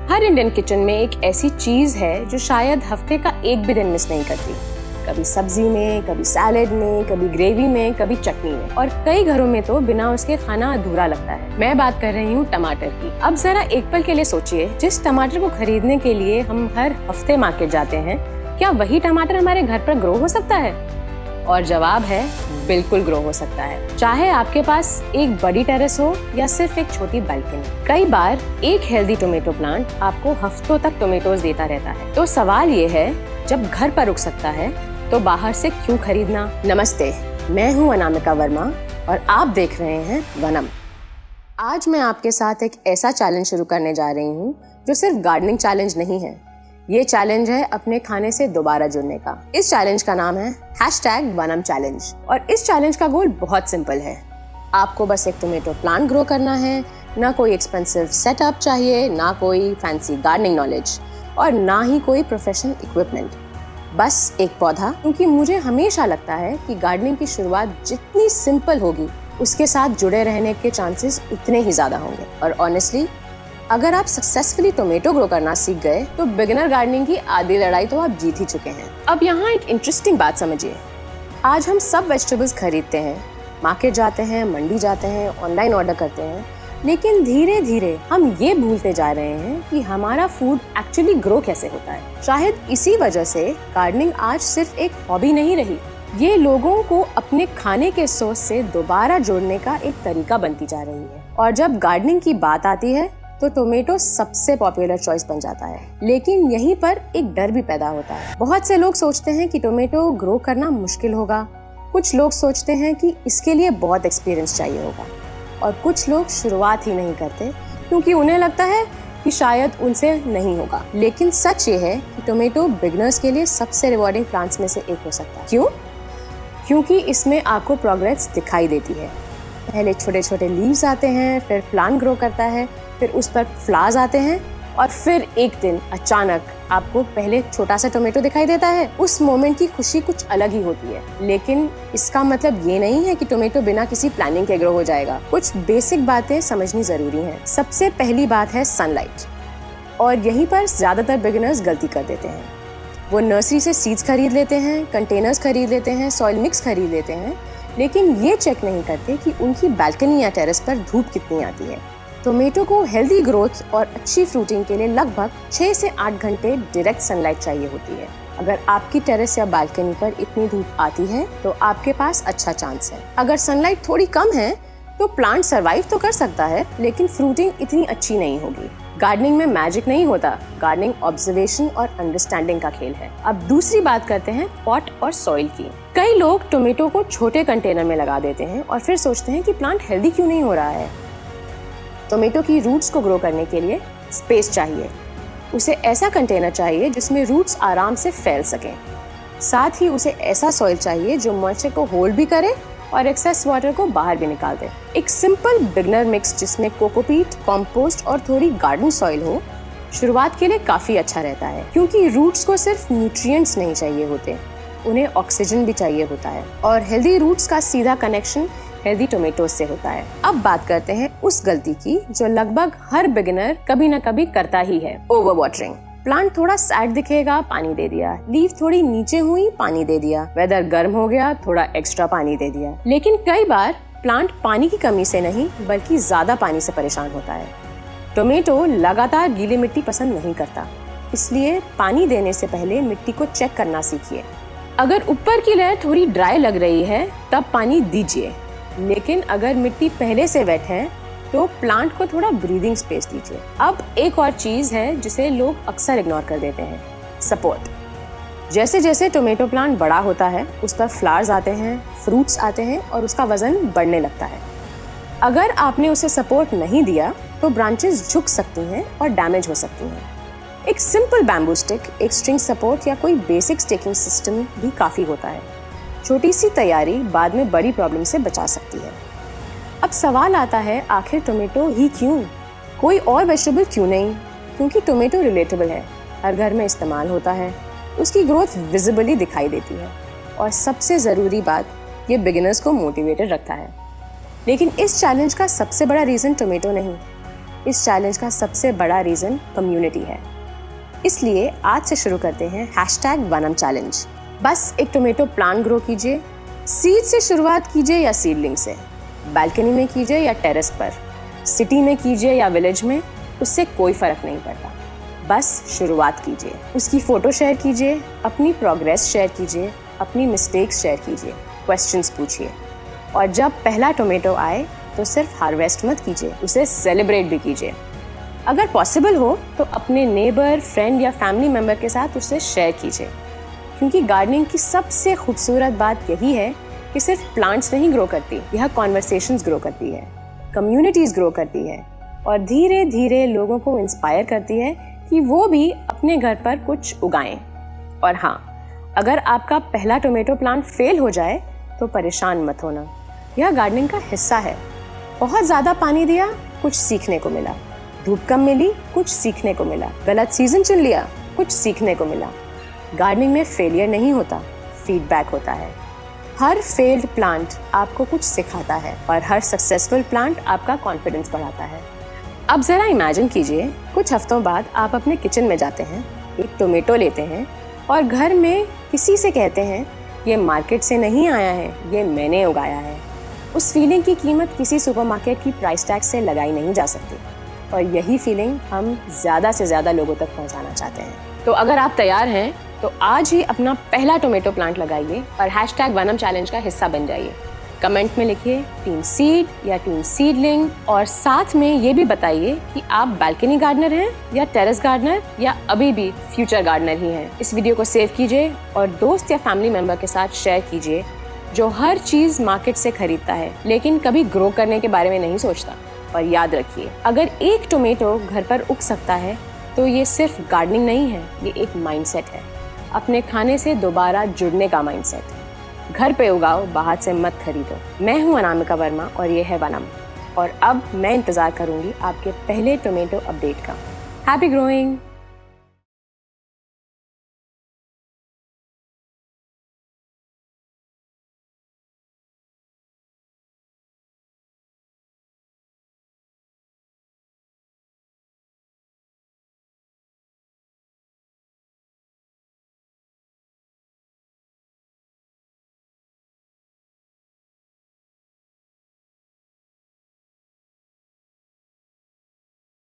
हर Indian kitchen में एक ऐसी चीज है जो शायद हफ्ते का एक भी दिन मिस नहीं करती। कभी सब्जी में, कभी सैलेड में, कभी ग्रेवी में, कभी चटनी में, और कई घरों में तो बिना उसके खाना अधूरा लगता है। मैं बात कर रही हूँ टमाटर की। अब जरा एक पल के लिए सोचिए, जिस टमाटर को खरीदने के लिए हम हर हफ्ते मार्केट जाते हैं, क्या वही टमाटर हमारे घर पर ग्रो हो सकता है? और जवाब है बिल्कुल ग्रो हो सकता है, चाहे आपके पास एक बड़ी टेरेस हो या सिर्फ एक छोटी बालकनी। कई बार एक हेल्दी टोमेटो प्लांट आपको हफ्तों तक टोमेटोज देता रहता है। तो सवाल ये है, जब घर पर उग सकता है तो बाहर से क्यों खरीदना? नमस्ते, मैं हूँ अनामिका वर्मा और आप देख रहे हैं वनम। आज मैं आपके साथ एक ऐसा चैलेंज शुरू करने जा रही हूँ जो सिर्फ गार्डनिंग चैलेंज नहीं है। ये चैलेंज है अपने खाने से दोबारा जुड़ने का। इस चैलेंज का नाम है #वनम चैलेंज। और इस चैलेंज का गोल बहुत सिंपल है। आपको बस एक टोमेटो प्लांट ग्रो करना है। ना कोई एक्सपेंसिव सेटअप चाहिए, ना कोई फैंसी गार्डनिंग नॉलेज, और ना ही कोई प्रोफेशनल इक्विपमेंट। बस एक पौधा, क्योंकि मुझे हमेशा लगता है कि गार्डनिंग की शुरुआत जितनी सिंपल होगी, उसके साथ जुड़े रहने के चांसेस उतने ही ज्यादा होंगे। और ऑनेस्टली, अगर आप सक्सेसफुली टोमेटो ग्रो करना सीख गए तो बिगिनर गार्डनिंग की आधी लड़ाई तो आप जीत ही चुके हैं। अब यहाँ एक इंटरेस्टिंग बात समझिए। आज हम सब वेजिटेबल्स खरीदते हैं, मार्केट जाते हैं, मंडी जाते हैं, ऑनलाइन ऑर्डर करते हैं, लेकिन धीरे धीरे हम ये भूलते जा रहे हैं कि हमारा फूड एक्चुअली ग्रो कैसे होता है। शायद इसी वजह से गार्डनिंग आज सिर्फ एक हॉबी नहीं रही, ये लोगों को अपने खाने के सोर्स से दोबारा जोड़ने का एक तरीका बनती जा रही है। और जब गार्डनिंग की बात आती है तो टोमेटो सबसे पॉपुलर चॉइस बन जाता है। लेकिन यहीं पर एक डर भी पैदा होता है। बहुत से लोग सोचते हैं कि टोमेटो ग्रो करना मुश्किल होगा। कुछ लोग सोचते हैं कि इसके लिए बहुत एक्सपीरियंस चाहिए होगा, और कुछ लोग शुरुआत ही नहीं करते क्योंकि उन्हें लगता है कि शायद उनसे नहीं होगा। लेकिन सच ये है कि टोमेटो बिगिनर्स के लिए सबसे रिवॉर्डिंग प्लांट्स में से एक हो सकता है। क्यों? क्योंकि इसमें आपको प्रोग्रेस दिखाई देती है। पहले छोटे छोटे लीव्स आते हैं, फिर प्लांट ग्रो करता है, फिर उस पर फ्लावर्स आते हैं, और फिर एक दिन अचानक आपको पहले छोटा सा टोमेटो दिखाई देता है। उस मोमेंट की खुशी कुछ अलग ही होती है। लेकिन इसका मतलब ये नहीं है कि टोमेटो बिना किसी प्लानिंग के ग्रो हो जाएगा। कुछ बेसिक बातें समझनी जरूरी हैं। सबसे पहली बात है सनलाइट, और यहीं पर ज्यादातर बिगिनर्स गलती कर देते हैं। वो नर्सरी से सीड्स खरीद लेते हैं, कंटेनर्स खरीद लेते हैं, सॉइल मिक्स खरीद लेते हैं, लेकिन ये चेक नहीं करते कि उनकी बालकनी या टेरेस पर धूप कितनी आती है। टोमेटो को हेल्दी ग्रोथ और अच्छी फ्रूटिंग के लिए लगभग 6 से 8 घंटे डायरेक्ट सनलाइट चाहिए होती है। अगर आपकी टेरेस या बालकनी पर इतनी धूप आती है तो आपके पास अच्छा चांस है। अगर सनलाइट थोड़ी कम है तो प्लांट सरवाइव तो कर सकता है, लेकिन फ्रूटिंग इतनी अच्छी नहीं होगी। गार्डनिंग में मैजिक नहीं होता, गार्डनिंग ऑब्जर्वेशन और अंडरस्टैंडिंग का खेल है। अब दूसरी बात करते हैं पॉट और सॉइल की। कई लोग टोमेटो को छोटे कंटेनर में लगा देते हैं और फिर सोचते हैं कि प्लांट हेल्दी क्यों नहीं हो रहा है। टोमेटो की रूट्स को ग्रो करने के लिए स्पेस चाहिए। उसे ऐसा कंटेनर चाहिए जिसमें रूट्स आराम से फैल सकें। साथ ही उसे ऐसा सॉइल चाहिए जो मॉइस्चर को होल्ड भी करे और एक्सेस वाटर को बाहर भी निकाल दे। एक सिंपल बिगनर मिक्स जिसमें कोकोपीट, कॉम्पोस्ट और थोड़ी गार्डन सॉइल हो, शुरुआत के लिए काफी अच्छा रहता है, क्योंकि रूट्स को सिर्फ न्यूट्रिएंट्स नहीं चाहिए होते, उन्हें ऑक्सीजन भी चाहिए होता है। और हेल्दी रूट्स का सीधा कनेक्शन हेल्दी टोमेटोज से होता है। अब बात करते हैं उस गलती की जो लगभग हर बिगिनर कभी न कभी करता ही है, ओवर वाटरिंग। प्लांट थोड़ा सैड दिखेगा, पानी दे दिया। लीफ थोड़ी नीचे हुई, पानी दे दिया। वेदर गर्म हो गया, थोड़ा एक्स्ट्रा पानी दे दिया। लेकिन कई बार प्लांट पानी की कमी से नहीं बल्कि ज्यादा पानी से परेशान होता है। टोमेटो लगातार गीली मिट्टी पसंद नहीं करता, इसलिए पानी देने से पहले मिट्टी को चेक करना सीखिए। अगर ऊपर की लेयर थोड़ी ड्राई लग रही है तब पानी दीजिए, लेकिन अगर मिट्टी पहले से वेट है तो प्लांट को थोड़ा ब्रीदिंग स्पेस दीजिए। अब एक और चीज है जिसे लोग अक्सर इग्नोर कर देते हैं, सपोर्ट। जैसे जैसे टोमेटो प्लांट बड़ा होता है, उस पर फ्लावर्स आते हैं, फ्रूट्स आते हैं और उसका वजन बढ़ने लगता है। अगर आपने उसे सपोर्ट नहीं दिया तो ब्रांचेस झुक सकती हैं और डैमेज हो सकती हैं। एक सिंपल बैम्बू स्टिक, एक स्ट्रिंग सपोर्ट या कोई बेसिक स्टिकिंग सिस्टम भी काफी होता है। छोटी सी तैयारी बाद में बड़ी प्रॉब्लम से बचा सकती है। अब सवाल आता है, आखिर टोमेटो ही क्यों? कोई और वेजिटेबल क्यों नहीं? क्योंकि टोमेटो रिलेटेबल है, हर घर में इस्तेमाल होता है, उसकी ग्रोथ विजिबली दिखाई देती है, और सबसे ज़रूरी बात, ये बिगिनर्स को मोटिवेटेड रखता है। लेकिन इस चैलेंज का सबसे बड़ा रीज़न टोमेटो नहीं, इस चैलेंज का सबसे बड़ा रीज़न कम्युनिटी है। इसलिए आज से शुरू करते हैं #वनम चैलेंज। बस एक टोमेटो प्लांट ग्रो कीजिए। सीड से शुरुआत कीजिए या सीडलिंग से, बालकनी में कीजिए या टेरेस पर, सिटी में कीजिए या विलेज में, उससे कोई फ़र्क नहीं पड़ता। बस शुरुआत कीजिए, उसकी फ़ोटो शेयर कीजिए, अपनी प्रोग्रेस शेयर कीजिए, अपनी मिस्टेक्स शेयर कीजिए, क्वेश्चंस पूछिए, और जब पहला टोमेटो आए तो सिर्फ हार्वेस्ट मत कीजिए, उसे सेलिब्रेट भी कीजिए। अगर पॉसिबल हो तो अपने नेबर, फ्रेंड या फैमिली मेम्बर के साथ उसे शेयर कीजिए, क्योंकि गार्डनिंग की सबसे खूबसूरत बात यही है कि सिर्फ प्लांट्स नहीं ग्रो करती, यह कॉन्वर्सेशंस ग्रो करती है, कम्युनिटीज़ ग्रो करती है और धीरे धीरे लोगों को इंस्पायर करती है कि वो भी अपने घर पर कुछ उगाएं। और हाँ, अगर आपका पहला टोमेटो प्लांट फेल हो जाए तो परेशान मत होना, यह गार्डनिंग का हिस्सा है। बहुत ज़्यादा पानी दिया, कुछ सीखने को मिला, धूप कम मिली, कुछ सीखने को मिला, गलत सीजन चुन लिया, कुछ सीखने को मिला। गार्डनिंग में फेलियर नहीं होता, फीडबैक होता है। हर फेल्ड प्लांट आपको कुछ सिखाता है और हर सक्सेसफुल प्लांट आपका कॉन्फिडेंस बढ़ाता है। अब ज़रा इमेजिन कीजिए, कुछ हफ्तों बाद आप अपने किचन में जाते हैं, एक टोमेटो लेते हैं और घर में किसी से कहते हैं, ये मार्केट से नहीं आया है, ये मैंने उगाया है। उस फीलिंग की कीमत किसी सुपरमार्केट की प्राइस टैग से लगाई नहीं जा सकती, और यही फीलिंग हम ज़्यादा से ज़्यादा लोगों तक पहुंचाना चाहते हैं। तो अगर आप तैयार हैं तो आज ही अपना पहला टोमेटो प्लांट लगाइए और #वनम चैलेंज का हिस्सा बन जाइए। कमेंट में लिखिए टीम सीड या टीम सीडलिंग, और साथ में ये भी बताइए कि आप बालकनी गार्डनर हैं या टेरेस गार्डनर या अभी भी फ्यूचर गार्डनर ही हैं। इस वीडियो को सेव कीजिए और दोस्त या फैमिली मेंबर के साथ शेयर कीजिए जो हर चीज़ मार्केट से खरीदता है लेकिन कभी ग्रो करने के बारे में नहीं सोचता। और याद रखिए, अगर एक टोमेटो घर पर उग सकता है तो ये सिर्फ गार्डनिंग नहीं है, ये एक माइंडसेट है, अपने खाने से दोबारा जुड़ने का माइंडसेट। घर पे उगाओ, बाहर से मत खरीदो। मैं हूं अनामिका वर्मा और ये है वनम, और अब मैं इंतज़ार करूंगी आपके पहले टोमेटो अपडेट का। Happy growing.